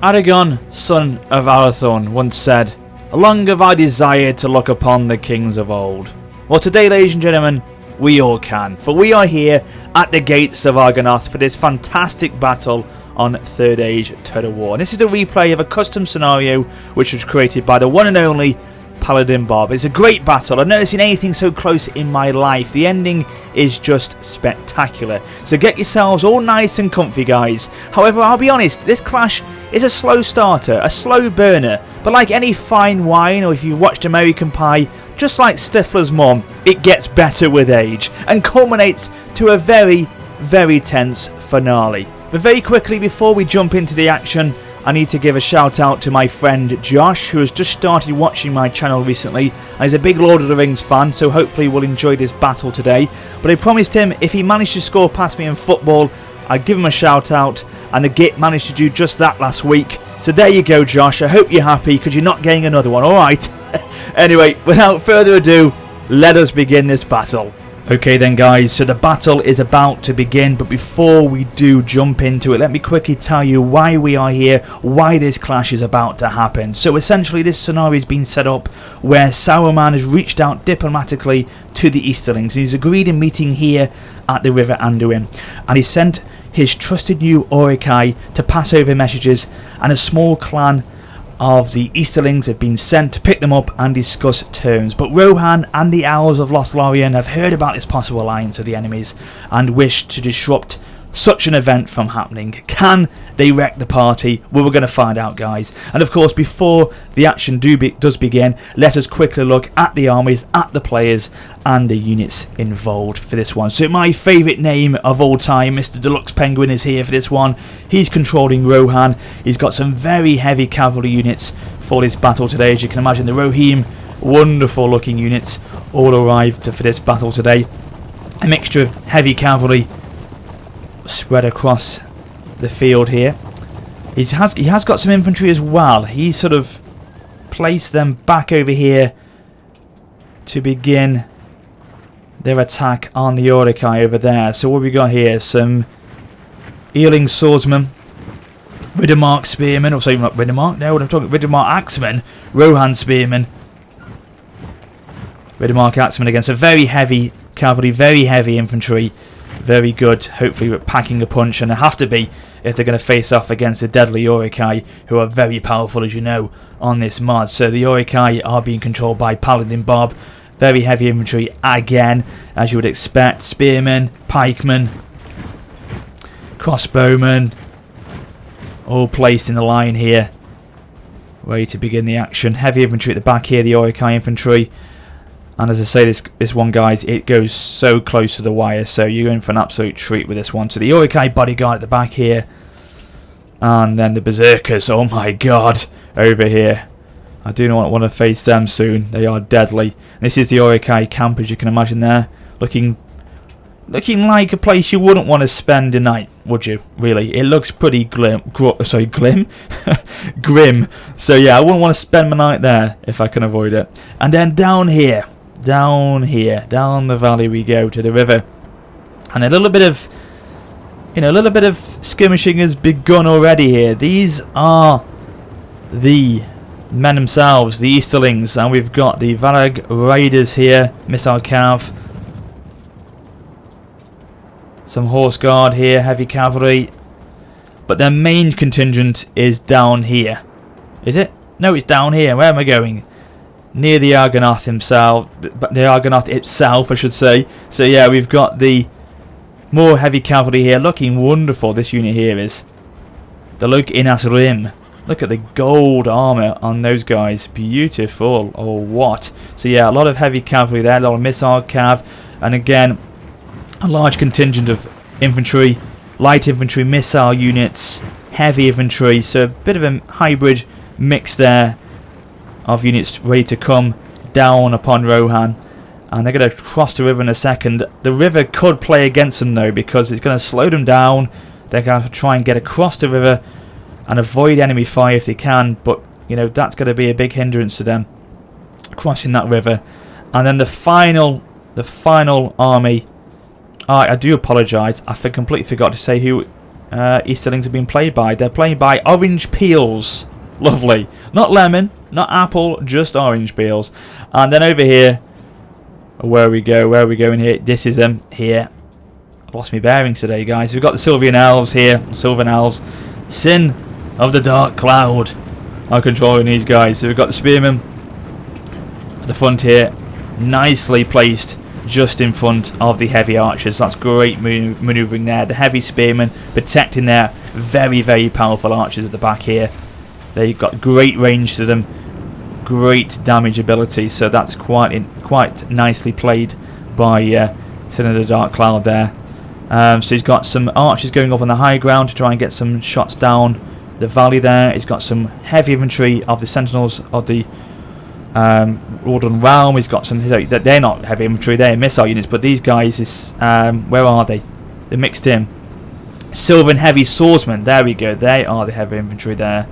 Aragorn, son of Arathorn, once said, "Long have I desired to look upon the kings of old." Well, today, ladies and gentlemen, we all can, for we are here at the gates of Argonath for this fantastic battle on Third Age Total War. And this is a replay of a custom scenario which was created by the one and only Paladin Bob. It's a great battle. I've never seen anything so close in my life. The ending is just spectacular. So get yourselves all nice and comfy, guys. However, I'll be honest, this clash is a slow starter, a slow burner. But like any fine wine, or if you've watched American Pie, just like Stifler's mum, it gets better with age and culminates to a very, very tense finale. But very quickly, before we jump into the action, I need to give a shout out to my friend Josh, who has just started watching my channel recently and is a big Lord of the Rings fan, so hopefully we'll enjoy this battle today. But I promised him if he managed to score past me in football, I'd give him a shout out, and the Git managed to do just that last week. So there you go, Josh. I hope you're happy because you're not getting another one, alright? Anyway, without further ado, let us begin this battle. Okay then, guys, so the battle is about to begin, but before we do jump into it, let me quickly tell you why we are here, why this clash is about to happen. So essentially this scenario has been set up where Saruman has reached out diplomatically to the Easterlings. He's agreed a meeting here at the River Anduin, and he sent his trusted new Uruk-hai to pass over messages, and a small clan of the Easterlings have been sent to pick them up and discuss terms. But Rohan and the Owls of Lothlorien have heard about this possible alliance of the enemies and wish to disrupt such an event from happening. Can they wreck the party? Well, we're going to find out, guys. And of course, before the action does begin, let us quickly look at the armies, at the players and the units involved for this one. So my favourite name of all time, Mr. Deluxe Penguin, is here for this one. He's controlling Rohan. He's got some very heavy cavalry units for this battle today. As you can imagine, the Rohirrim, wonderful looking units, all arrived for this battle today. A mixture of heavy cavalry spread across the field here. He has got some infantry as well. He sort of placed them back over here to begin their attack on the Uruk-hai over there. So what have we got here? Some Earling swordsmen, Riddermark spearmen, or sorry, not Riddermark, no, what I'm talking, Riddermark axemen, Rohan spearmen, Riddermark axemen again. So very heavy cavalry, very heavy infantry. Very good, hopefully we're packing a punch, and they have to be if they're going to face off against the deadly Uruk-hai, who are very powerful, as you know, on this mod. So the Uruk-hai are being controlled by Paladin Bob. Very heavy infantry again, as you would expect. Spearmen, pikemen, crossbowmen, all placed in the line here, ready to begin the action. Heavy infantry at the back here, the Uruk-hai infantry. And as I say, this one, guys, it goes so close to the wire, so you're in for an absolute treat with this one. So the Uruk-hai bodyguard at the back here, and then the berserkers, oh my god, over here. I do not want to face them soon. They are deadly. And this is the Uruk-hai camp, as you can imagine there, looking like a place you wouldn't want to spend a night, would you? Really, it looks pretty grim. Grim. So yeah, I wouldn't want to spend my night there if I can avoid it. And then down here, down the valley we go to the river, and a little bit of skirmishing has begun already here. These are the men themselves, the Easterlings, and we've got the Varag Raiders here, Missile Cav, some horse guard here, heavy cavalry, but their main contingent is down here. Is it? No, it's down here. Where am I going? Near the Argonath himself, the Argonath itself, I should say. So yeah, we've got the more heavy cavalry here, looking wonderful. This unit here is the Lok Inas Rim. Look at the gold armor on those guys, beautiful. Oh, what? So yeah, a lot of heavy cavalry there, a lot of missile cav, and again, a large contingent of infantry, light infantry, missile units, heavy infantry. So a bit of a hybrid mix there of units ready to come down upon Rohan, and they're going to cross the river in a second. The river could play against them though, because it's going to slow them down. They're going to try and get across the river and avoid enemy fire if they can, but you know, that's going to be a big hindrance to them crossing that river. And then the final army, I do apologise, I completely forgot to say who Easterlings have been played by. They're played by orange peels. Lovely. Not lemon, not apple, just orange peels. And then over here, where we going here? This is them here. I've lost my bearings today, guys. We've got the Sylvan Elves here. Sylvan Elves. Sin of the Dark Cloud are controlling these guys. So we've got the Spearmen at the front here. Nicely placed just in front of the heavy archers. That's great manoeuvring there. The heavy spearmen protecting their very, very powerful archers at the back here. They've got great range to them, great damage ability, so that's quite nicely played by Sin of the Dark Cloud there. So he's got some archers going up on the high ground to try and get some shots down the valley there. He's got some heavy infantry of the Sentinels of the Northern Realm. He's got some. They're not heavy infantry; they're missile units. But these guys is where are they? They're mixed in. Sylvan heavy swordsmen. There we go. They are the heavy infantry there.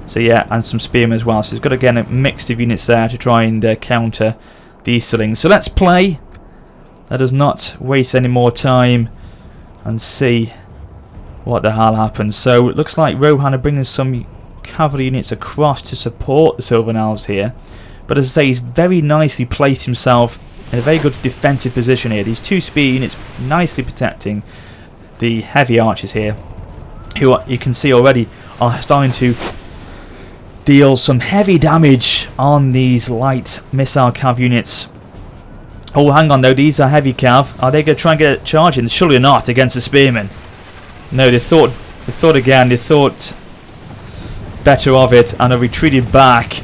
So yeah, and some spearmen as well. So he's got again a mix of units there to try and counter the Easterlings. So let's play. Let us not waste any more time and see what the hell happens. So it looks like Rohan are bringing some cavalry units across to support the Sylvan Elves here. But as I say, he's very nicely placed himself in a very good defensive position here. These two spear units nicely protecting the heavy archers here, who you can see already are starting to deal some heavy damage on these light missile cav units. Oh, hang on though, these are heavy cav. Are they going to try and get a charge in? Surely not against the spearmen. No, they thought again. They thought better of it and have retreated back.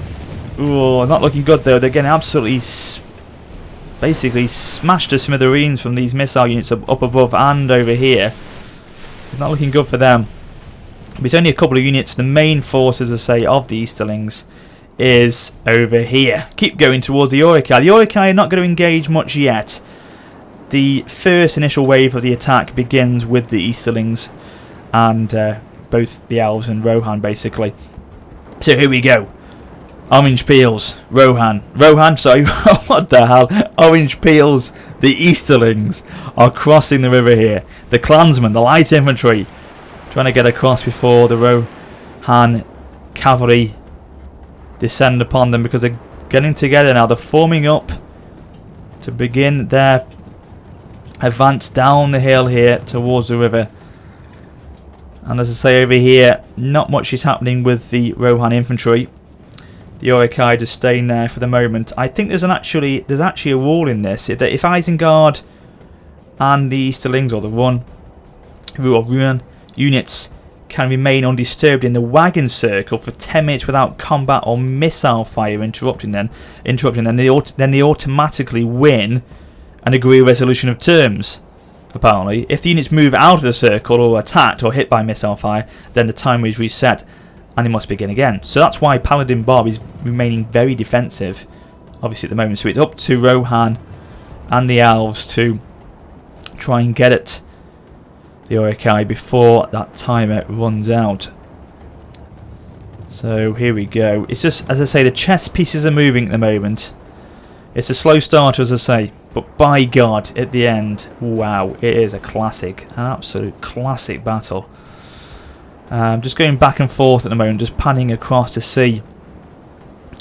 Oh, not looking good though. They're getting absolutely, basically smashed to smithereens from these missile units up above and over here. It's not looking good for them. But it's only a couple of units. The main force, as I say, of the Easterlings is over here. Keep going towards the Uruk-hai. The Uruk-hai are not going to engage much yet. The first initial wave of the attack begins with the Easterlings and both the Elves and Rohan, basically. So here we go. Orange peels, Rohan, sorry, what the hell? Orange peels, the Easterlings are crossing the river here. The clansmen, the light infantry, trying to get across before the Rohan cavalry descend upon them, because they're getting together now. They're forming up to begin their advance down the hill here towards the river. And as I say, over here, not much is happening with the Rohan infantry. The Uruk-hai just staying there for the moment. I think there's actually a rule in this that if Isengard and the Easterlings or the Run units can remain undisturbed in the wagon circle for 10 minutes without combat or missile fire interrupting them, then they automatically win and agree a resolution of terms. Apparently, if the units move out of the circle or attacked or hit by missile fire, then the timer is reset and they must begin again. So that's why Paladin Bob is remaining very defensive, obviously, at the moment. So it's up to Rohan and the Elves to try and get at the Uruk-hai before that timer runs out. So here we go. It's just, as I say, the chess pieces are moving at the moment. It's a slow starter, as I say, but by God, at the end, wow, it is a classic, an absolute classic battle. Just going back and forth at the moment, just panning across to see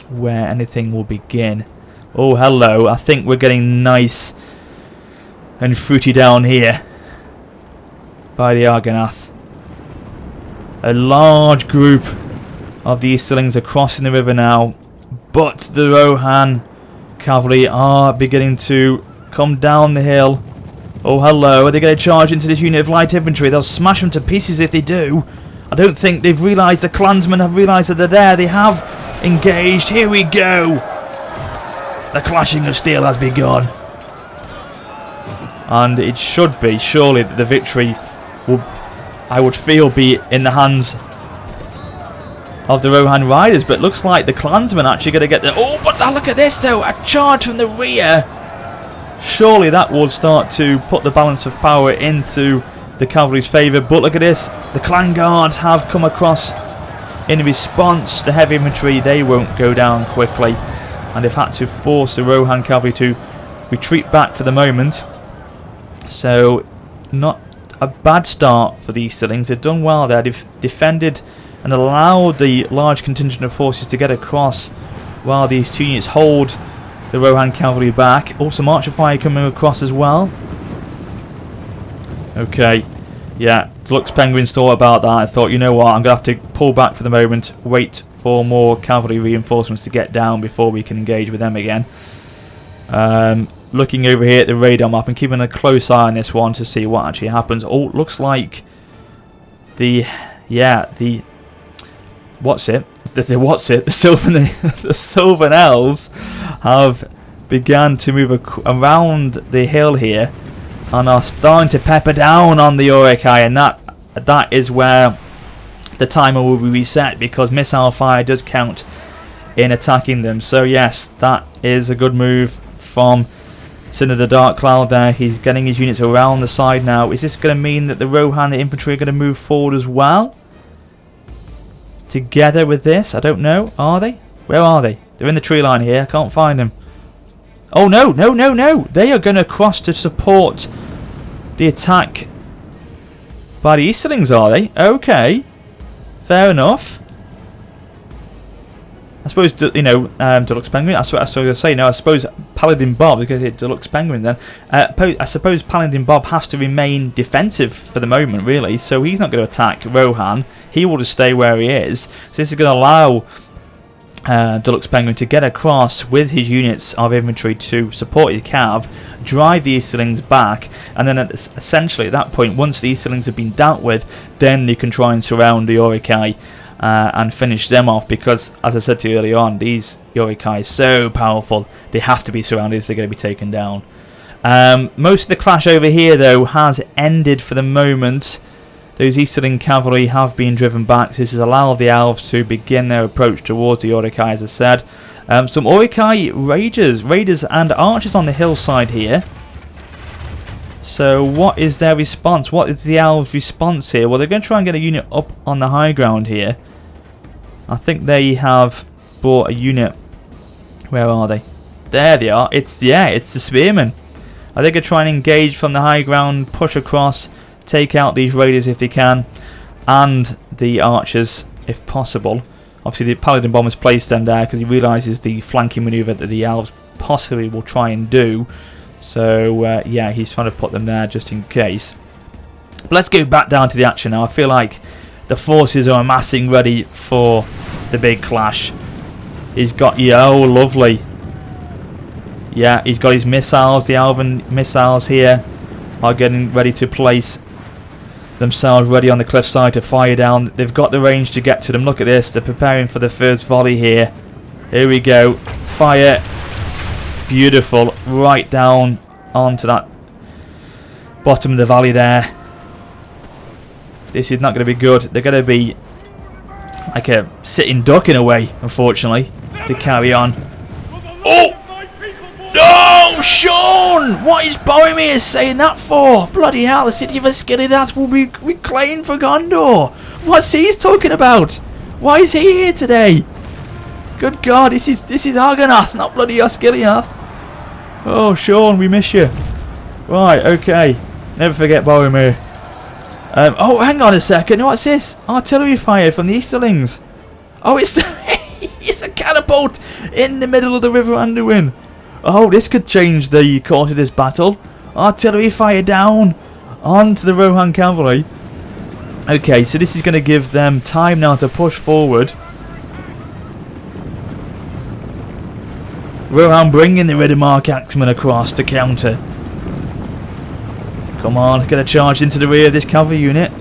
where anything will begin. Oh, hello. I think we're getting nice and fruity down here by the Argonath. A large group of the Easterlings are crossing the river now, but the Rohan cavalry are beginning to come down the hill. Oh, hello. Are they going to charge into this unit of light infantry? They'll smash them to pieces if they do. I don't think they've realised, the clansmen have realised that they're there. They have engaged. Here we go. The clashing of steel has begun. And it should be, surely, that the victory will, I would feel, be in the hands of the Rohan riders. But it looks like the clansmen are actually going to get the... Oh, but now look at this, though. A charge from the rear. Surely that will start to put the balance of power into the cavalry's favour. But look at this. The clan guard have come across in response. The heavy infantry, they won't go down quickly. And they've had to force the Rohan cavalry to retreat back for the moment. So, not a bad start for the Easterlings. They've done well there. They've defended and allowed the large contingent of forces to get across while these two units hold the Rohan cavalry back. Also March of Fire coming across as well. Okay, yeah, Deluxe Penguins thought about that. I thought, you know what, I'm going to have to pull back for the moment, wait for more cavalry reinforcements to get down before we can engage with them again. Looking over here at the radar map and keeping a close eye on this one to see what actually happens. Oh, looks like the Sylvan Elves have begun to move around the hill here and are starting to pepper down on the Uruk-hai, and that is where the timer will be reset, because missile fire does count in attacking them. So yes, that is a good move from Sin of the Dark Cloud there. He's getting his units around the side now. Is this going to mean that the Rohan infantry are going to move forward as well together with this? I don't know. Are they? Where are they? They're in the tree line here. I can't find them. Oh no, no, no, no. They are going to cross to support the attack by the Easterlings, are they? Okay. Fair enough. I suppose, you know, Deluxe Penguin. That's what I was going to say. No, I suppose Paladin Bob, because it's Deluxe Penguin then. I suppose Paladin Bob has to remain defensive for the moment, really. So he's not going to attack Rohan. He will just stay where he is. So this is going to allow Deluxe Penguin to get across with his units of infantry to support his cav, drive the Easterlings back, and then essentially at that point, once the Easterlings have been dealt with, then they can try and surround the Uruk-hai and finish them off, because as I said to you earlier on, these Uruk-hai are so powerful, they have to be surrounded if they're going to be taken down. Most of the clash over here though has ended for the moment. Those Easterling cavalry have been driven back, so this has allowed the elves to begin their approach towards the Uruk-hai, as I said. Some Uruk-hai raiders and archers on the hillside here. So what is their response? What is the elves' response here? Well, they're going to try and get a unit up on the high ground here. I think they have brought a unit. Where are they? There they are. It's the spearmen. Are they going to try and engage from the high ground, push across, take out these raiders if they can, and the archers if possible? Obviously the Paladin Bomb has placed them there because he realises the flanking manoeuvre that the elves possibly will try and do. So yeah, he's trying to put them there just in case. But let's go back down to the action now. I feel like the forces are amassing ready for the big clash. He's got, yeah, oh lovely. Yeah, he's got his missiles. The elven missiles here are getting ready to place themselves ready on the cliffside to fire down. They've got the range to get to them. Look at this. They're preparing for the first volley here. Here we go. Fire. Beautiful. Right down onto that bottom of the valley there. This is not going to be good. They're going to be like a sitting duck in a way, unfortunately, to carry on. Oh! No! Sean! What is Boromir saying that for? Bloody hell, the city of Osgiliath will be reclaimed for Gondor. What's he talking about? Why is he here today? Good God, this is Argonath, not bloody Osgiliath. Oh, Sean, we miss you. Right, okay. Never forget Boromir. Oh, hang on a second. What's this? Artillery fire from the Easterlings. Oh, it's it's a catapult in the middle of the River Anduin. Oh, this could change the course of this battle. Artillery fire down onto the Rohan cavalry. Okay, so this is going to give them time now to push forward. Rohan bringing the Riddermark Axemen across to counter. Come on, let's get a charge into the rear of this cavalry unit.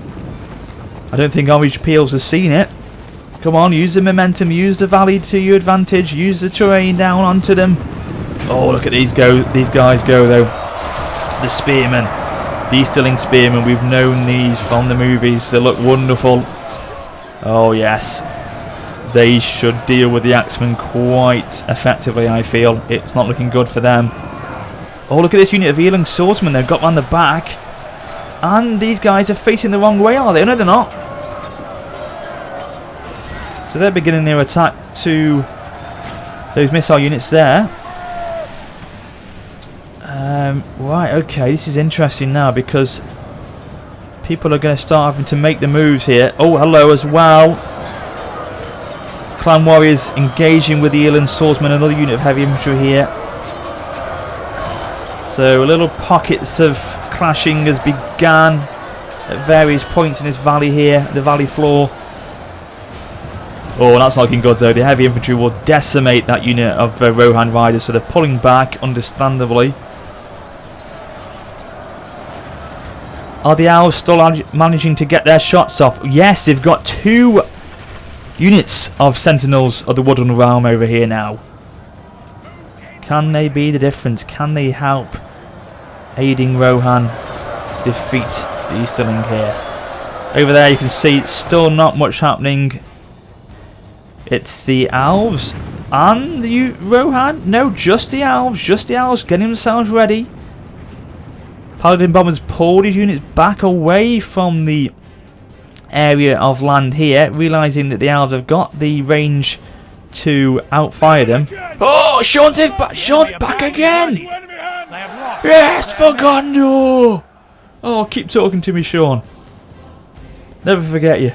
I don't think Orange Peels has seen it. Come on, use the momentum, use the valley to your advantage, use the terrain down onto them. Oh, look at these guys go though. The spearmen, the Easterling spearmen. We've known these from the movies. They look wonderful. Oh yes, they should deal with the Axemen quite effectively. I feel it's not looking good for them. Oh, look at this unit of Ealing swordsmen. They've got round the back, and these guys are facing the wrong way, are they? No, they're not. So they're beginning their attack to those missile units there. Right, okay, this is interesting now because People are going to start having to make the moves here. Oh, hello as well. Clan warriors engaging with the Eland swordsmen. Another unit of heavy infantry here. So little pockets of clashing has begun at various points in this valley here, the valley floor. Oh, that's not looking good though. The heavy infantry will decimate that unit of Rohan riders, so they're pulling back, understandably. Are the Owls still managing to get their shots off? Yes, they've got 2 units of Sentinels of the Woodland Realm over here now. Can they be the difference? Can they help aiding Rohan defeat the Easterling here? Over there you can see it's still not much happening. It's the Elves and the Rohan. No, just the Elves. Just the Elves getting themselves ready. Paladin bombers pulled his units back away from the area of land here, realising that the Elves have got the range to outfire them. Oh, Sean's back again! Yes, for Gondor! Oh, keep talking to me, Sean. Never forget you.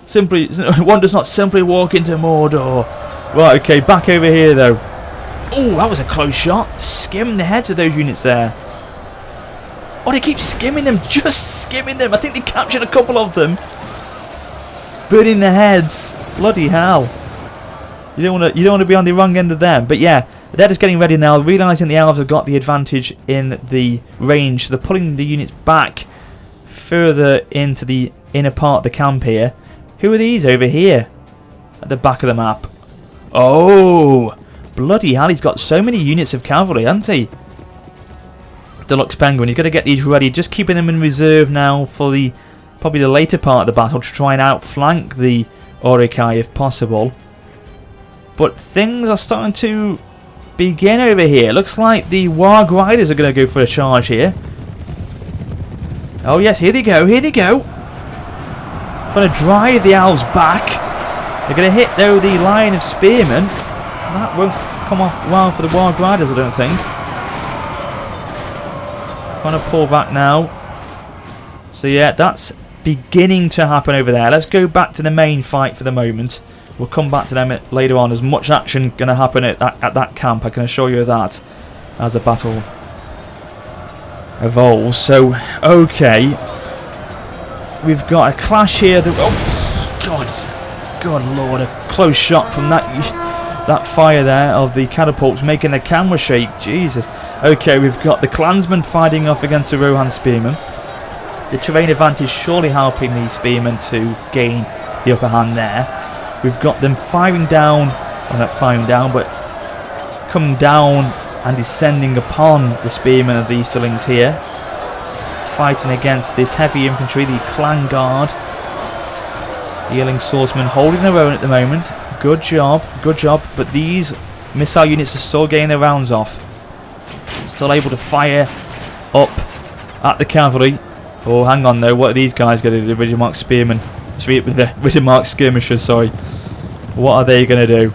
Simply, one does not simply walk into Mordor. Right, okay, back over here though. Oh, that was a close shot. Skim the heads of those units there. Oh, they keep skimming them, just skimming them. I think they captured a couple of them. Burning their heads. Bloody hell. You don't want to be on the wrong end of them. But yeah, they're just getting ready now, realising the Elves have got the advantage in the range. So they're pulling the units back further into the inner part of the camp here. Who are these over here at the back of the map? Oh, bloody hell, he's got so many units of cavalry, hasn't he? Deluxe Penguin, he's got to get these ready, just keeping them in reserve now for the probably the later part of the battle to try and outflank the Uruk-hai if possible. But things are starting to begin over here. Looks like the Warg Riders are going to go for a charge here. Oh yes, here they go, here they go. Going to drive the Owls back. They're going to hit though the line of spearmen. That won't come off well for the Warg Riders, I don't think. Going to pull back now. So yeah, that's beginning to happen over there. Let's go back to the main fight for the moment. We'll come back to them later on. There's much action going to happen at that camp, I can assure you of that, as the battle evolves. So, okay. We've got a clash here. Oh, God Lord, a close shot from that fire there of the catapults, making the camera shake. Jesus. Okay, we've got the clansmen fighting off against the Rohan spearmen. The terrain advantage surely helping the spearmen to gain the upper hand there. We've got them firing down, well not firing down, but coming down and descending upon the spearmen of the Easterlings here. Fighting against this heavy infantry, the clan guard. The Ealing swordsmen holding their own at the moment. Good job, but these missile units are still getting their rounds off. Still able to fire up at the cavalry. Oh, hang on though, what are these guys going to do? The Riddermark spearmen. With the Riddermark skirmishers, sorry. What are they going to do?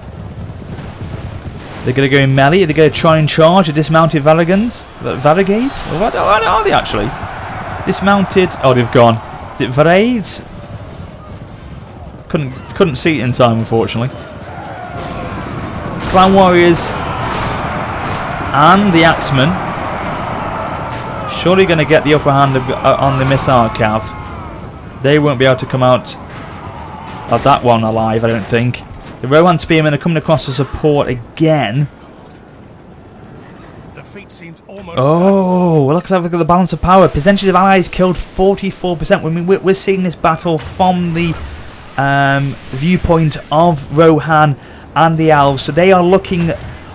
They're going to go in melee? Are they going to try and charge the dismounted Varigans? Varigades? Or what are they actually? Dismounted. Oh, they've gone. Is it Varades? Couldn't see it in time, unfortunately. Clan warriors and the axemen surely going to get the upper hand on the missile cav. They won't be able to come out of that one alive, I don't think. The Rohan spearmen are coming across to support again. Oh, well, let's have a look at the balance of power. Percentage of allies killed 44%. We're seeing this battle from the viewpoint of Rohan and the Elves. So they are looking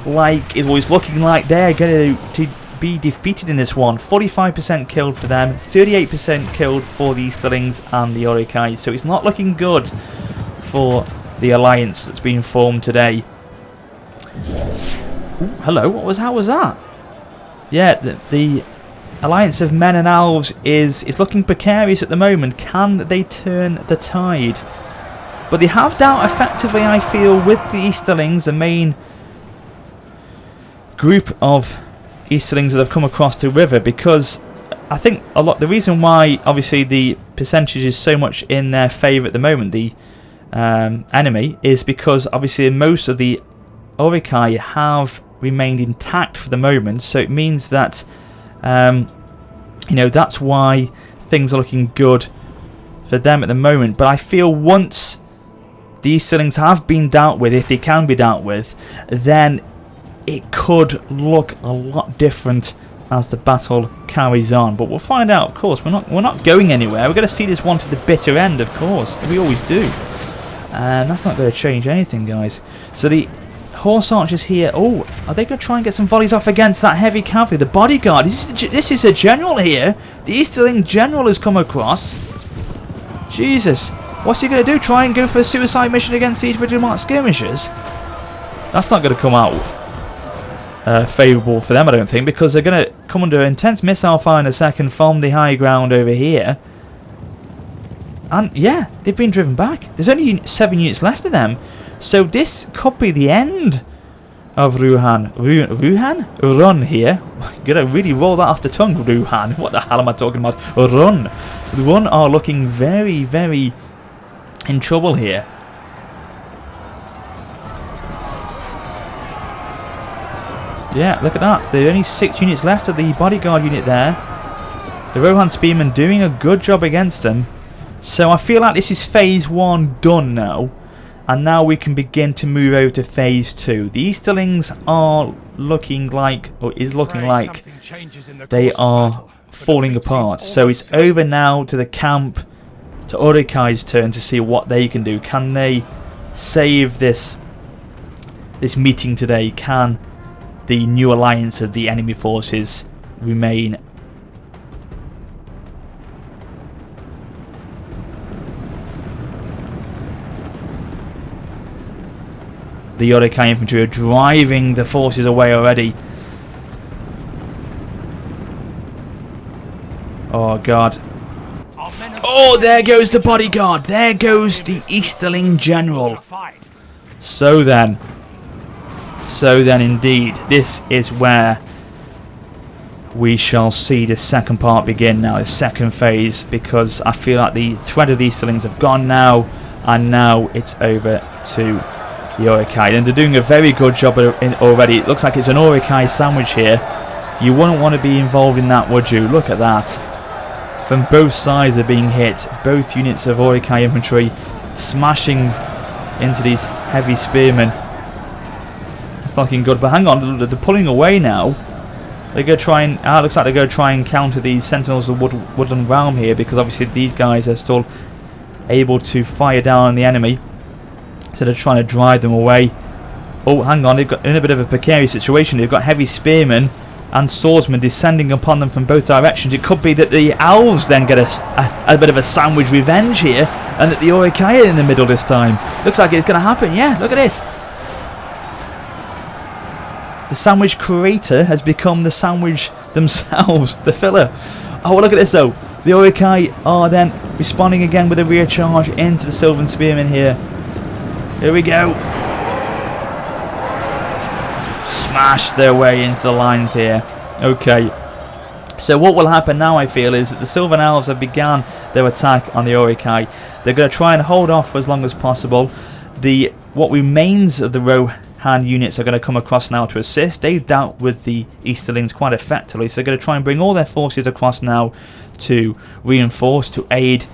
like, it's always looking like they're going to be defeated in this one. 45% killed for them, 38% killed for the Easterlings and the Uruk-hai. So it's not looking good for the alliance that's been formed today. Ooh, hello, how was that? Yeah, the alliance of men and elves is looking precarious at the moment. Can they turn the tide? But they have dealt effectively, I feel, with the Easterlings, the main group of Easterlings that have come across the river, because I think a lot. The reason why, obviously, the percentage is so much in their favour at the moment, the enemy, is because obviously most of the Orikai have remained intact for the moment. So it means that, you know, that's why things are looking good for them at the moment. But I feel once these Easterlings have been dealt with, if they can be dealt with, then it could look a lot different as the battle carries on. But we'll find out, of course. We're not going anywhere. We're going to see this one to the bitter end, of course. We always do. And that's not going to change anything, guys. So the horse archers here. Oh, are they going to try and get some volleys off against that heavy cavalry? The bodyguard. This is a general here. The Easterling general has come across. Jesus. What's he going to do? Try and go for a suicide mission against these Virgin Mark skirmishers? That's not going to come out favourable for them, I don't think, because they're going to come under intense missile fire in a second from the high ground over here. And yeah, they've been driven back. There's only 7 units left of them. So this could be the end of Run here. You're going to really roll that off the tongue, Ruhan. What the hell am I talking about? Run are looking very, very in trouble here. Yeah, look at that. There are only 6 units left of the bodyguard unit there. The Rohan Spearmen doing a good job against them. So I feel like this is phase 1 done now. And now we can begin to move over to phase 2. The Easterlings are looking like, or is looking like, they are falling apart. So it's over now to the camp, to Urukai's turn to see what they can do. Can they save this meeting today? Can the new alliance of the enemy forces remain? The Urukai infantry are driving the forces away already. Oh god. Oh, there goes the bodyguard. There goes the Easterling general. So then indeed, this is where we shall see the second part begin now, the second phase, because I feel like the thread of the Easterlings have gone now, and now it's over to the Urukai. And they're doing a very good job already. It looks like it's an Urukai sandwich here. You wouldn't want to be involved in that, would you? Look at that. From both sides are being hit. Both units of Urukai infantry smashing into these heavy spearmen. It's looking good, but hang on, they're pulling away now. They're going to try and, looks like they're going to try and counter these Sentinels of Woodland Realm here, because obviously these guys are still able to fire down on the enemy. So they're trying to drive them away. Oh, hang on, they've got in a bit of a precarious situation. They've got heavy spearmen and swordsmen descending upon them from both directions. It could be that the elves then get a bit of a sandwich revenge here, and that the Urukai are in the middle this time. Looks like it's going to happen. Yeah, look at this. The sandwich creator has become the sandwich themselves, the filler. Oh, look at this though. The Urukai are then responding again with a rear charge into the Sylvan Spearmen here. Here we go. Smash their way into the lines here. Okay. So what will happen now, I feel, is that the Sylvan Elves have begun their attack on the Urukai. They're going to try and hold off for as long as possible. What remains of the Rohan units are going to come across now to assist. They've dealt with the Easterlings quite effectively, so they're going to try and bring all their forces across now to reinforce, to aid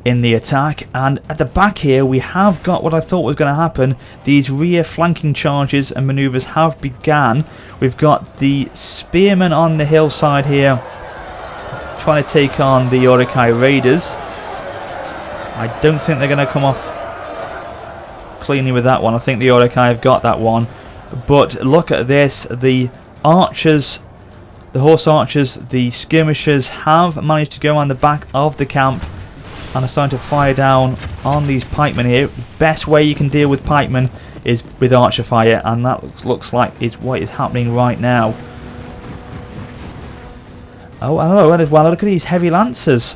in the attack. And at the back here we have got what I thought was going to happen. These rear flanking charges and manoeuvres have begun. We've got the spearmen on the hillside here trying to take on the Urukai raiders. I don't think they're going to come off cleanly with that one. I think the Urukai have got that one. But look at this. The archers, the horse archers, the skirmishers have managed to go on the back of the camp and are starting to fire down on these pikemen here. Best way you can deal with pikemen is with archer fire, and that looks like is what is happening right now. Oh, hello as well. Look at these heavy lancers.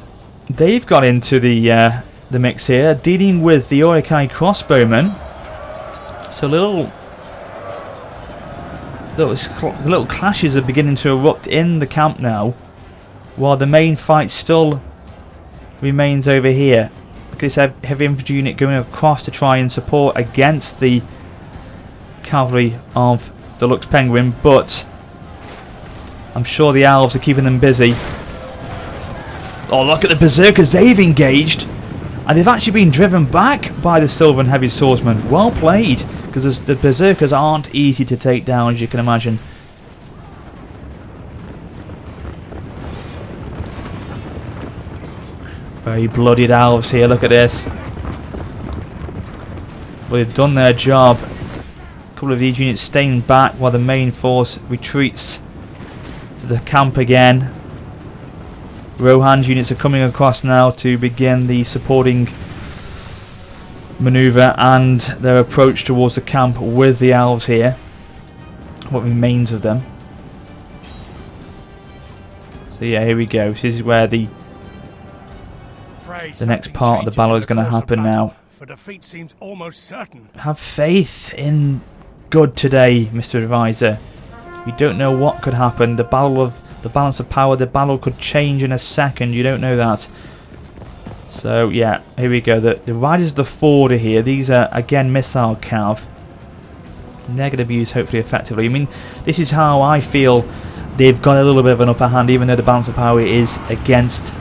They've got into the mix here, dealing with the Urukai crossbowmen. So little clashes are beginning to erupt in the camp now. while the main fight still remains over here. Look at this heavy infantry unit going across to try and support against the cavalry of the Lux Penguin, but I'm sure the elves are keeping them busy. Oh, look at the berserkers, they've engaged, and they've actually been driven back by the Sylvan heavy swordsmen. Well played, because the berserkers aren't easy to take down, as you can imagine. Very bloodied elves here, look at this. Well, they've done their job. A couple of these units staying back while the main force retreats to the camp again. Rohan's units are coming across now to begin the supporting maneuver and their approach towards the camp with the elves here. What remains of them. So yeah, here we go. So this is where the next part of the battle is going to happen now. For defeat seems almost certain. Have faith in good today, Mr. Advisor. You don't know what could happen. The balance of power, the battle could change in a second. You don't know that. So yeah, here we go. The riders of the ford are here. These are again missile cav. And they're going to be used hopefully effectively. I mean, this is how I feel they've got a little bit of an upper hand, even though the balance of power is against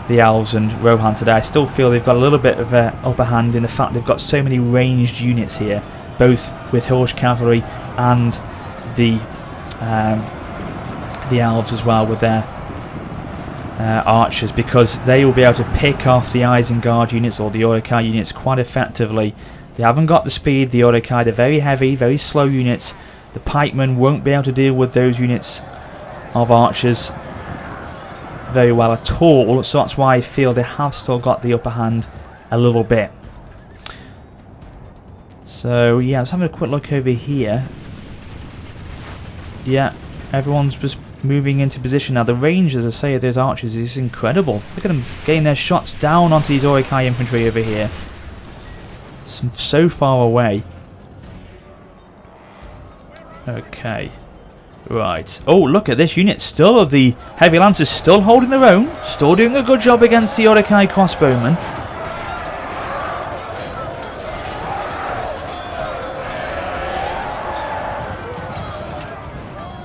the elves and Rohan today. I still feel they've got a little bit of an upper hand in the fact they've got so many ranged units here, both with horse cavalry and the elves as well with their archers, because they will be able to pick off the Isengard units or the Uruk-hai units quite effectively. They haven't got the speed, the Uruk-hai, they're very heavy, very slow units. The pikemen won't be able to deal with those units of archers very well at all, so that's why I feel they have still got the upper hand a little bit. So yeah, let's have a quick look over here. Yeah, everyone's just moving into position now. The range, as I say, of those archers is incredible. Look at them getting their shots down onto these Uruk-hai infantry over here. So far away. Okay. Right. Oh, look at this unit. Still of the heavy lancers, still holding their own. Still doing a good job against the Uruk-hai crossbowmen.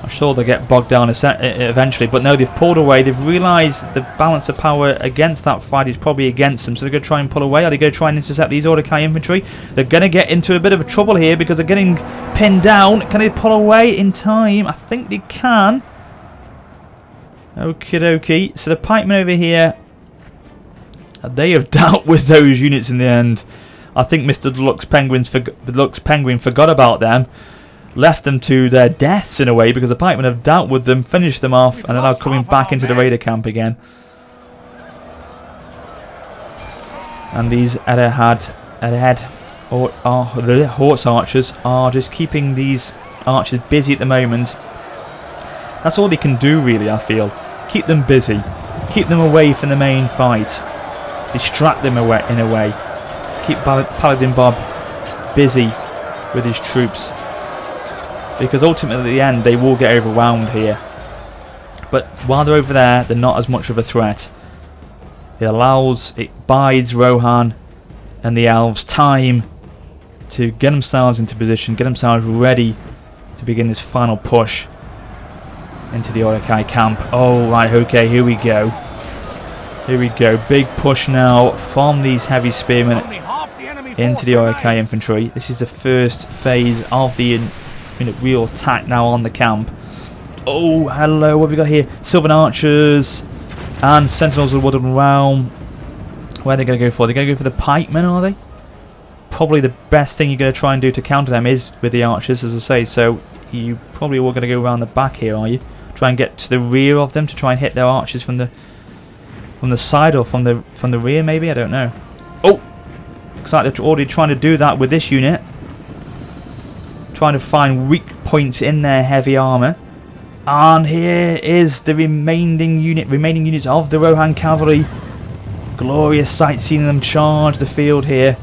I'm sure they'll get bogged down eventually, but no, they've pulled away. They've realised the balance of power against that fight is probably against them, so they're going to try and pull away. Are they going to try and intercept these Uruk-hai infantry? They're going to get into a bit of trouble here because they're getting pinned down. Can they pull away in time? I think they can. Okie dokie. So the pikemen over here, they have dealt with those units in the end. I think Mr. Lux Penguin forgot about them. Left them to their deaths in a way, because the pikemen have dealt with them, finished them off, and are now coming back into the raider camp again. And these horse archers are just keeping these archers busy at the moment. That's all they can do really, I feel. Keep them busy. Keep them away from the main fight. Distract them away in a way. Keep Paladin Bob busy with his troops. Because ultimately at the end they will get overwhelmed here. But while they're over there, they're not as much of a threat. It bides Rohan and the elves time to get themselves into position, get themselves ready to begin this final push into the Uruk-hai camp. Oh right, okay, here we go. Here we go, big push now from these heavy spearmen into the Uruk-hai infantry. This is the first phase of the real attack now on the camp. Oh, hello, what have we got here? Sylvan Archers and Sentinels of the Woodland Realm. Where are they going to go for? They're going to go for the pikemen, are they? Probably the best thing you're going to try and do to counter them is with the archers, as I say. So you probably are going to go around the back here, are you? Try and get to the rear of them to try and hit their archers from the side or from the rear, maybe. I don't know. Oh, looks like they're already trying to do that with this unit. Trying to find weak points in their heavy armour. And here is the remaining units of the Rohan cavalry. Glorious sight seeing them charge the field here.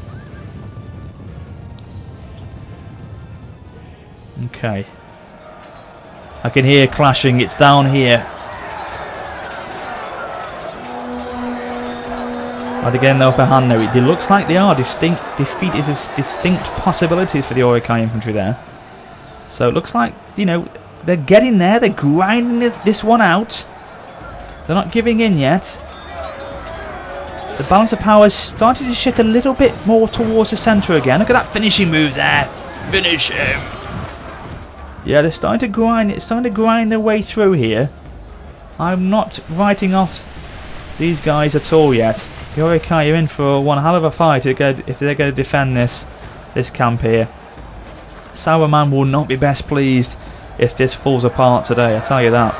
Okay. I can hear clashing. It's down here. Are they getting the upper hand there? It looks like they are. Defeat is a distinct possibility for the Orokai infantry there. So it looks like, you know, they're getting there. They're grinding this one out. They're not giving in yet. The balance of power is starting to shift a little bit more towards the centre again. Look at that finishing move there. Finish him. Yeah, they're starting to grind. It's starting to grind their way through here. I'm not writing off these guys at all yet. The Orokai are in for one hell of a fight if they're going to defend this camp here. Saruman will not be best pleased if this falls apart today, I tell you that.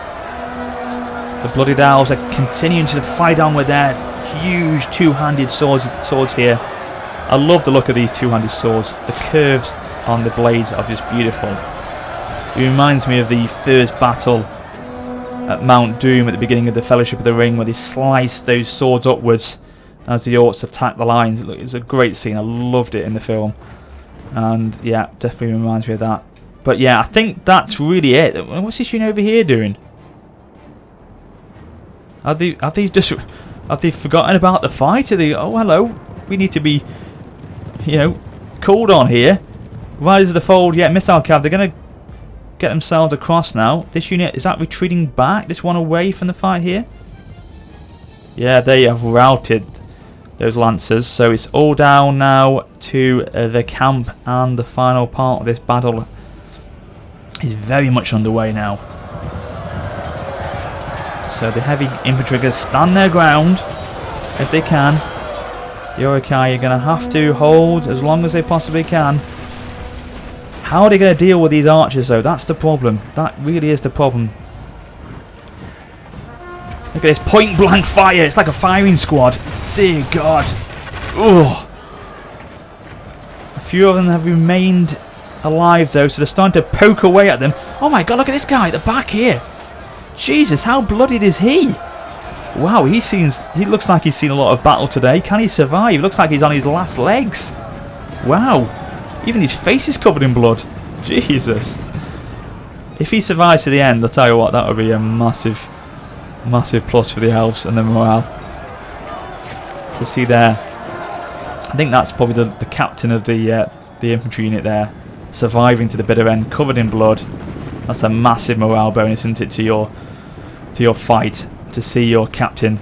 The Blooded Elves are continuing to fight on with their huge two-handed swords here. I love the look of these two-handed swords. The curves on the blades are just beautiful. It reminds me of the first battle at Mount Doom at the beginning of the Fellowship of the Ring, where they sliced those swords upwards as the orcs attacked the lines. It's a great scene. I loved it in the film, and yeah, definitely reminds me of that. But yeah, I think that's really it. What's this unit over here doing? Have they forgotten about the fight? Are they? Oh, hello. We need to be, you know, called on here. Riders of the Fold. Yeah, missile cav. They're gonna get themselves across now. This unit, is that retreating back? This one away from the fight here? Yeah, they have routed those lancers. So it's all down now to the camp, and the final part of this battle is very much underway now. So the heavy infantry are going to stand their ground if they can. The Orokai are going to have to hold as long as they possibly can. How are they going to deal with these archers though? That's the problem. That really is the problem. Look at this point blank fire. It's like a firing squad. Dear God. Ugh. A few of them have remained alive though, so they're starting to poke away at them. Oh my God, look at this guy at the back here. Jesus, how bloodied is he? Wow, he looks like he's seen a lot of battle today. Can he survive? Looks like he's on his last legs. Wow. Even his face is covered in blood. Jesus. If he survives to the end, I'll tell you what, that would be a massive, massive plus for the elves and the morale. To see there. I think that's probably the captain of the infantry unit there. Surviving to the bitter end, covered in blood. That's a massive morale bonus, isn't it, to your fight, to see your captain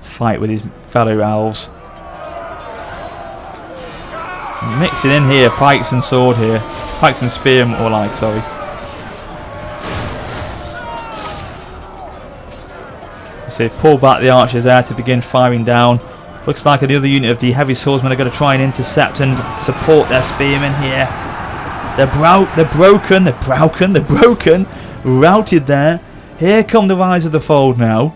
fight with his fellow elves. Mix it in here, pikes and sword here, pikes and spear, more like, sorry. So they've pulled back the archers there to begin firing down. Looks like the other unit of the heavy swordsmen are going to try and intercept and support their spearmen here. They're broken. Routed there. Here come the Rise of the Fold now.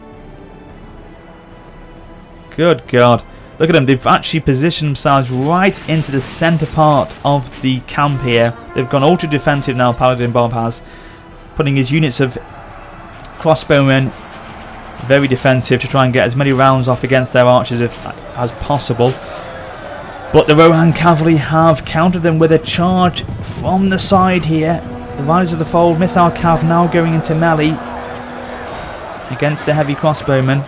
Good God. Look at them. They've actually positioned themselves right into the centre part of the camp here. They've gone ultra defensive now, Paladin Bob has. Putting his units of crossbowmen very defensive to try and get as many rounds off against their archers as possible. But the Rohan cavalry have countered them with a charge from the side here. The Riders of the Fold, missile cav now going into melee against the heavy crossbowmen.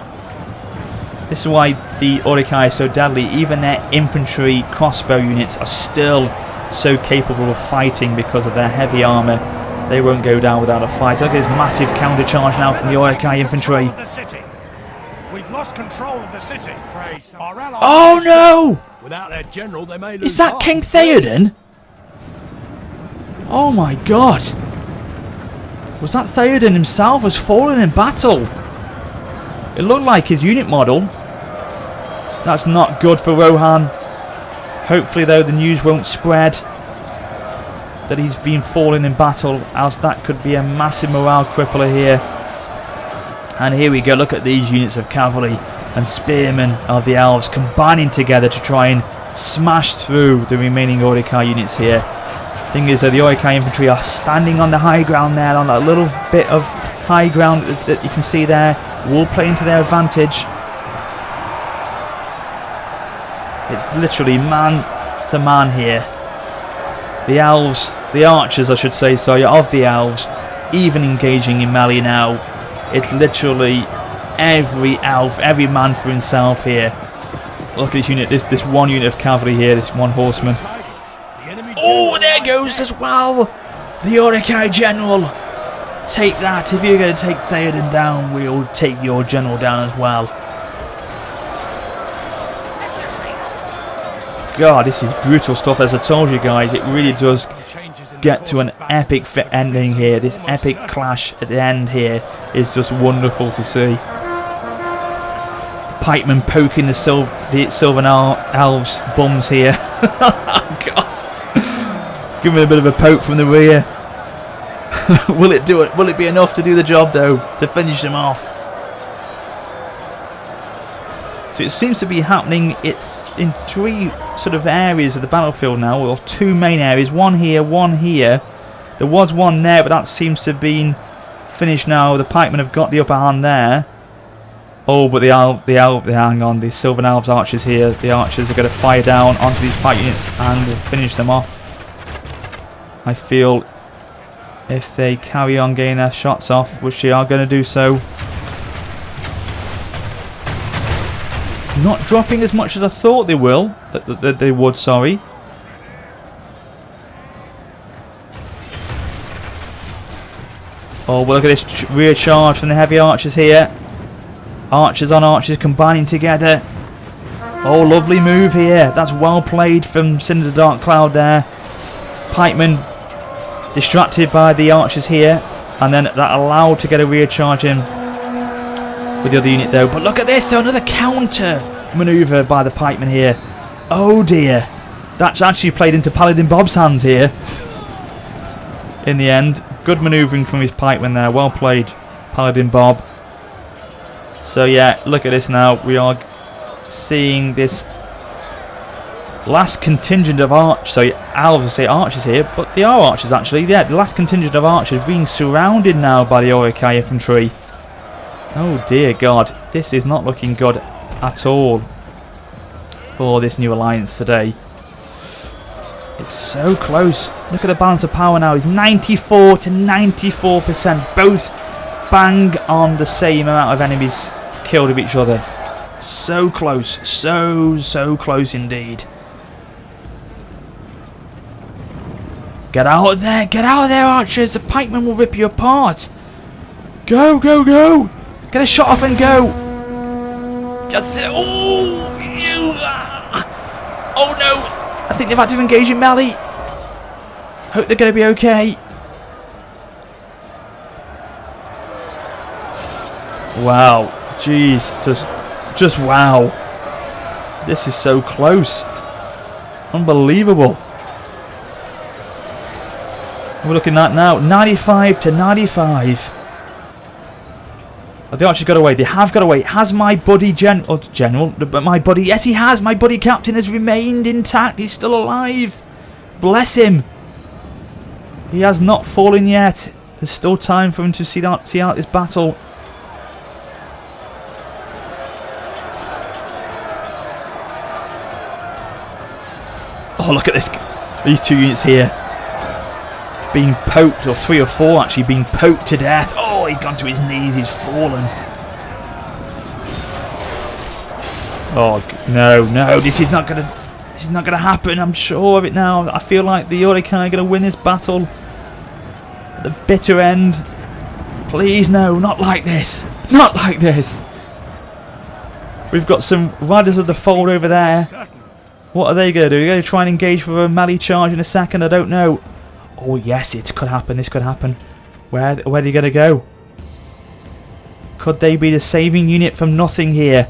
This is why the Orokai is so deadly. Even their infantry crossbow units are still so capable of fighting because of their heavy armour. They won't go down without a fight. Look at this massive counter charge now from the Orokai infantry. We've lost control of the city. Oh no! Without their general, they may lose. Is that King Theoden? Oh my God! Was that Theoden himself has fallen in battle? It looked like his unit model. That's not good for Rohan. Hopefully though the news won't spread that he's been falling in battle, else that could be a massive morale crippler here. And here we go, look at these units of cavalry and spearmen of the elves combining together to try and smash through the remaining Orokai units here. Thing is that the Orokai infantry are standing on the high ground there, on that little bit of high ground that you can see there. Will play into their advantage. It's literally man to man here. The elves, the archers I should say, sorry, of the elves, even engaging in melee now. It's literally every elf, every man for himself here. Look at this unit, this one unit of cavalry here, this one horseman. Oh, there goes as well! The Urukai general! Take that, if you're going to take Theoden down, we'll take your general down as well. God, this is brutal stuff, as I told you guys, it really does get to an epic ending here. This epic clash at the end here is just wonderful to see. Pikemen poking the Sylvan Elves' bums here. Oh God! Give me a bit of a poke from the rear. Will it do it? Will it be enough to do the job though? To finish them off? So it seems to be happening in 3 sort of areas of the battlefield now, or 2 main areas. One here, one here. There was one there, but that seems to have been finished now. The pikemen have got the upper hand there. Oh, but hang on, the Sylvan Elves archers here. The archers are going to fire down onto these pike units and finish them off. I feel if they carry on getting their shots off, which they are going to do so. Not dropping as much as I thought they will. That they would, sorry. Oh, well, look at this rear charge from the heavy archers here. Archers on archers combining together. Oh, lovely move here. That's well played from Cinder Dark Cloud there. Pikemen distracted by the archers here. And then that allowed to get a rear charge in with the other unit though. But look at this, though, another counter manoeuvre by the pikemen here. Oh dear. That's actually played into Paladin Bob's hands here. In the end. Good manoeuvring from his pikemen there. Well played, Paladin Bob. So yeah, look at this now. We are seeing this last contingent of elves, I say archers here, but they are archers actually. Yeah, the last contingent of archers being surrounded now by the Urukai infantry. Oh dear God, this is not looking good at all for this new alliance today. It's so close. Look at the balance of power now. It's 94 to 94%. Both bang on the same amount of enemies killed of each other. So close. So close indeed. Get out of there. Get out of there, archers. The pikemen will rip you apart. Go, go, go. Get a shot off and go. That's it. Oh, oh no. I think they've had to engage in melee. Hope they're going to be okay. Wow. Jeez. Just wow. This is so close. Unbelievable. We're looking at now 95 to 95. Oh, the archers got away. They have got away. Has my buddy my buddy, yes he has. My buddy captain has remained intact. He's still alive. Bless him. He has not fallen yet. There's still time for him to see out this battle. Oh, look at this. These 2 units here. Being poked, or 3 or 4 actually being poked to death. Oh, he's gone to his knees, he's fallen. Oh no, this is not gonna happen. I'm sure of it now. I feel like the Urukai are gonna win this battle at the bitter end. Please no, not like this. Not like this. We've got some Riders of the Fold over there. What are they gonna do? They're gonna try and engage for a melee charge in a second. I don't know. Oh yes, it could happen. This could happen. Where are they going to go? Could they be the saving unit from nothing here?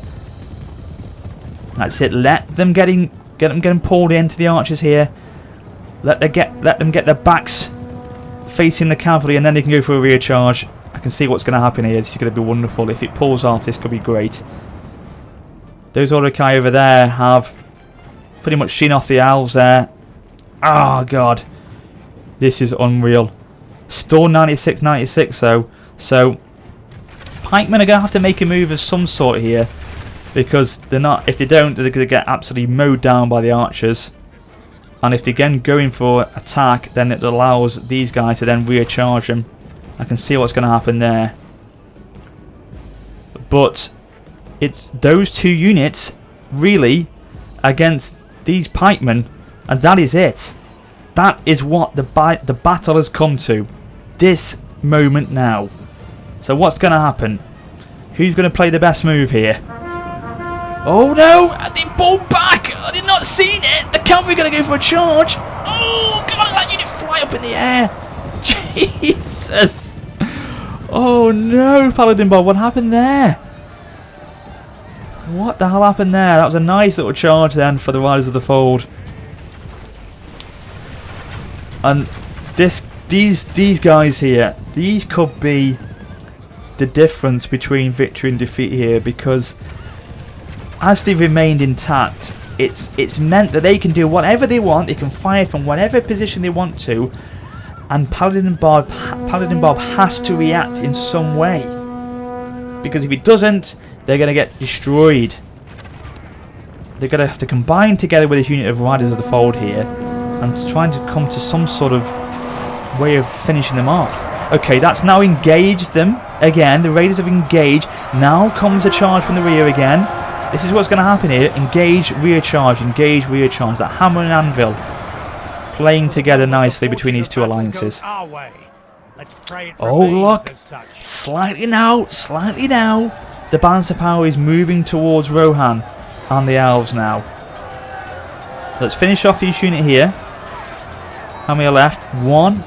That's it. Let them getting pulled into the archers here. Let them get their backs facing the cavalry, and then they can go for a rear charge. I can see what's going to happen here. This is going to be wonderful. If it pulls off, this could be great. Those Urukai over there have pretty much seen off the elves there. Oh God. This is unreal. Still 96 though. So pikemen are going to have to make a move of some sort here, because they're not. If they don't, they're going to get absolutely mowed down by the archers. And if they're again going for attack, then it allows these guys to then rear charge them. I can see what's going to happen there. But it's those 2 units really against these pikemen, and that is it. That is what the battle has come to. This moment now. So what's going to happen? Who's going to play the best move here? Oh no! They pulled back! I did not see it! The cavalry going to go for a charge! Oh god, that unit fly up in the air! Jesus! Oh no, Paladin Bob, what happened there? What the hell happened there? That was a nice little charge then for the Riders of the Fold. And these guys here, these could be the difference between victory and defeat here, because as they've remained intact, it's meant that they can do whatever they want. They can fire from whatever position they want to, and Paladin Bob has to react in some way, because if he doesn't, they're going to get destroyed. They're going to have to combine together with this unit of Riders of the Fold here and trying to come to some sort of way of finishing them off. Okay, that's now engaged them again. The Raiders have engaged. Now comes a charge from the rear again. This is what's going to happen here. Engage, rear charge, engage, rear charge. That hammer and anvil playing together nicely between these two alliances. Oh look, slightly now. The balance of power is moving towards Rohan and the elves now. Let's finish off each unit here. How many are left? One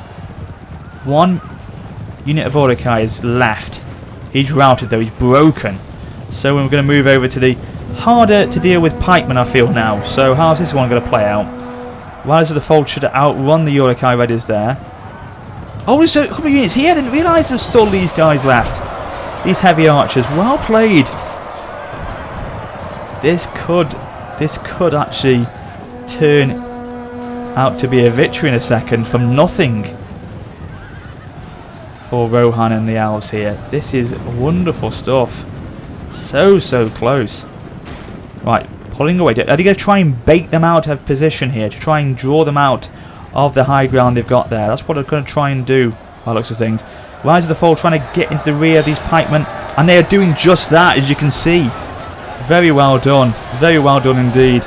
unit of Mordecai is left. He's routed though, he's broken. So we're going to move over to the harder to deal with pikemen, I feel now. So how's this one going to play out? Riders of the Fold should outrun the Mordecai Raiders there. Oh, there's a couple of units here. I didn't realise there's still these guys left. These heavy archers. Well played. This could actually turn out to be a victory in a second from nothing for Rohan and the elves here. This is wonderful stuff. So close. Right, pulling away. Are they going to try and bait them out of position here, to try and draw them out of the high ground they've got there? That's what they're going to try and do by the looks of things. Rise of the Fold trying to get into the rear of these pikemen, and they are doing just that, as you can see. Very well done. Very well done indeed.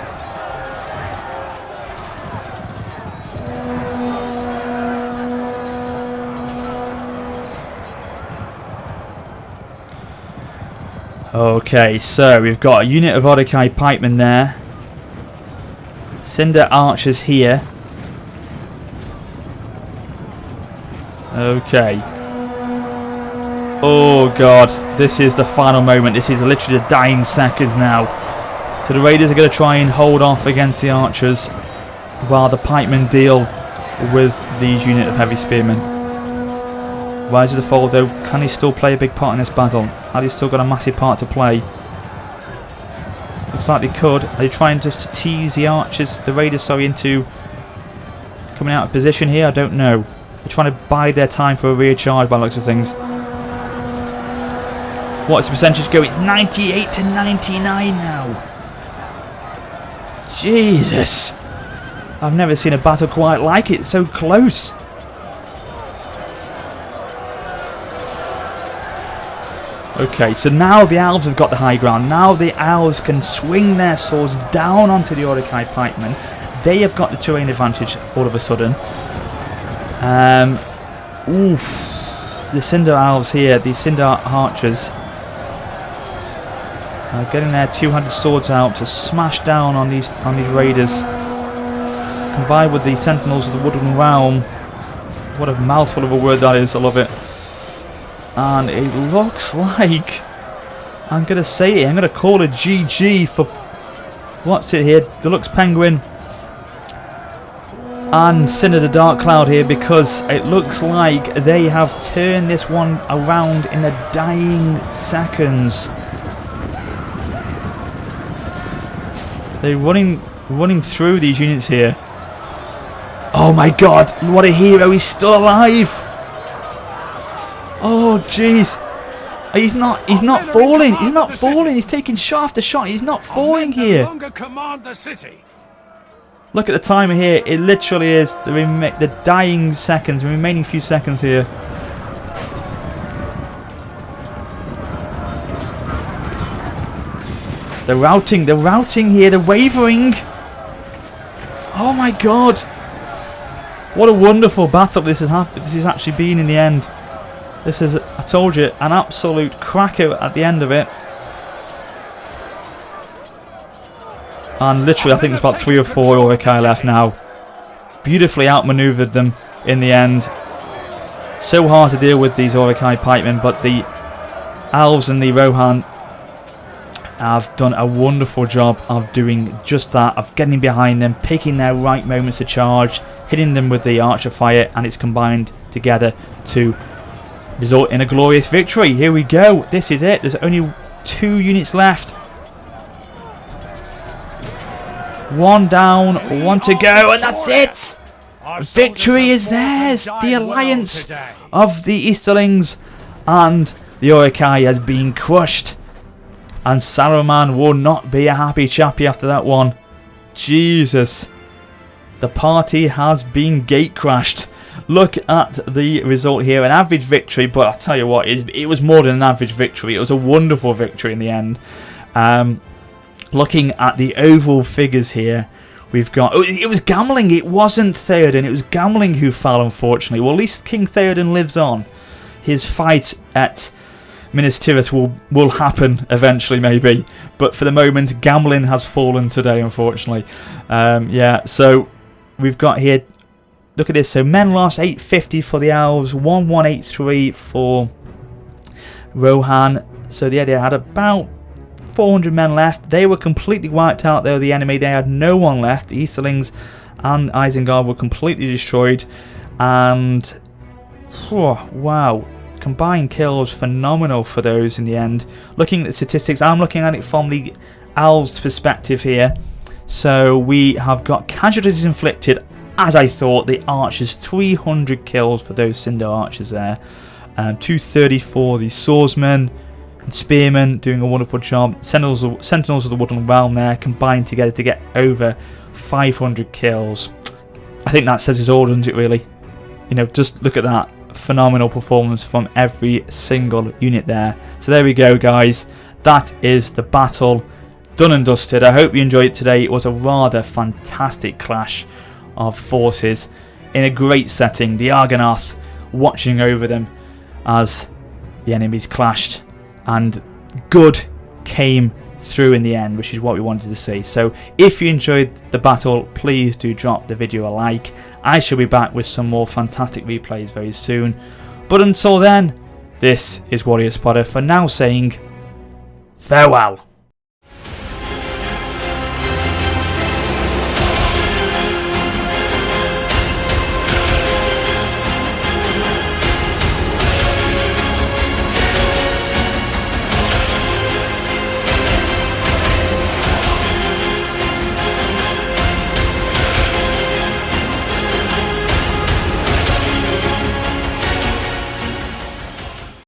Okay, so we've got a unit of Mordecai pikemen there. Cinder archers here. Okay. Oh god, this is the final moment. This is literally the dying seconds now. So the Raiders are going to try and hold off against the archers while the pikemen deal with these unit of heavy spearmen. Rise of the Fold though, can he still play a big part in this battle? Have they still got a massive part to play? Looks like they could. Are they trying just to tease the archers, the Raiders, sorry, into coming out of position here? I don't know. They're trying to bide their time for a rear charge by the looks of things. What's the percentage going? 98 to 99 now. Jesus. I've never seen a battle quite like it. It's so close. Okay, so now the elves have got the high ground. Now the elves can swing their swords down onto the Mordecai pikemen. They have got the terrain advantage all of a sudden. The Cinder elves here, the Cinder archers, are getting their 200 swords out to smash down on these raiders. Combined with the sentinels of the Woodland Realm. What a mouthful of a word that is, I love it. And it looks like, I'm going to say it, I'm going to call it GG for, what's it here, Deluxe Penguin and Cinder the Dark Cloud here, because it looks like they have turned this one around in the dying seconds. They're running through these units here. Oh my god, what a hero, he's still alive! Oh jeez. He's not falling. He's not falling. He's taking shot after shot. He's not falling here. Look at the timer here. It literally is the dying seconds, the remaining few seconds here. They're routing here, they're wavering. Oh my god. What a wonderful battle this has actually been in the end. This is, I told you, an absolute cracker at the end of it. And literally, I think there's about 3 or 4 Urukai left now. Beautifully outmaneuvered them in the end. So hard to deal with these Urukai pikemen, but the elves and the Rohan have done a wonderful job of doing just that, of getting behind them, picking their right moments to charge, hitting them with the archer fire, and it's combined together to result in a glorious victory. Here we go. This is it. There's only 2 units left. 1 down, 1 to go, and that's it. Victory is theirs. The alliance of the Easterlings and the Urukai has been crushed. And Saruman will not be a happy chappy after that one. Jesus. The party has been gate crashed. Look at the result here. An average victory, but I'll tell you what, it was more than an average victory. It was a wonderful victory in the end. Looking at the overall figures here, we've got... Oh, it was Gamling. It wasn't Theoden. It was Gamling who fell, unfortunately. Well, at least King Theoden lives on. His fight at Minas Tirith will happen eventually, maybe. But for the moment, Gamling has fallen today, unfortunately. Yeah, so we've got here... Look at this. So men lost 850 for the elves, 1183 for Rohan. So yeah, they had about 400 men left. They were completely wiped out, though, the enemy. They had no one left. The Easterlings and Isengard were completely destroyed. And wow, combined kills phenomenal for those in the end. Looking at the statistics, I'm looking at it from the elves' perspective here. So we have got casualties inflicted. As I thought, the archers, 300 kills for those Cinder archers there. 230 for the swordsmen and spearmen, doing a wonderful job. Sentinels of the Woodland Realm there, combined together to get over 500 kills. I think that says it all, doesn't it, really? You know, just look at that. Phenomenal performance from every single unit there. So there we go, guys. That is the battle done and dusted. I hope you enjoyed it today. It was a rather fantastic clash of forces in a great setting. The Argonath watching over them as the enemies clashed, and good came through in the end, which is what we wanted to see. So if you enjoyed the battle, please do drop the video a like. I shall be back with some more fantastic replays very soon, but until then, this is Warrior Spotter for now saying farewell.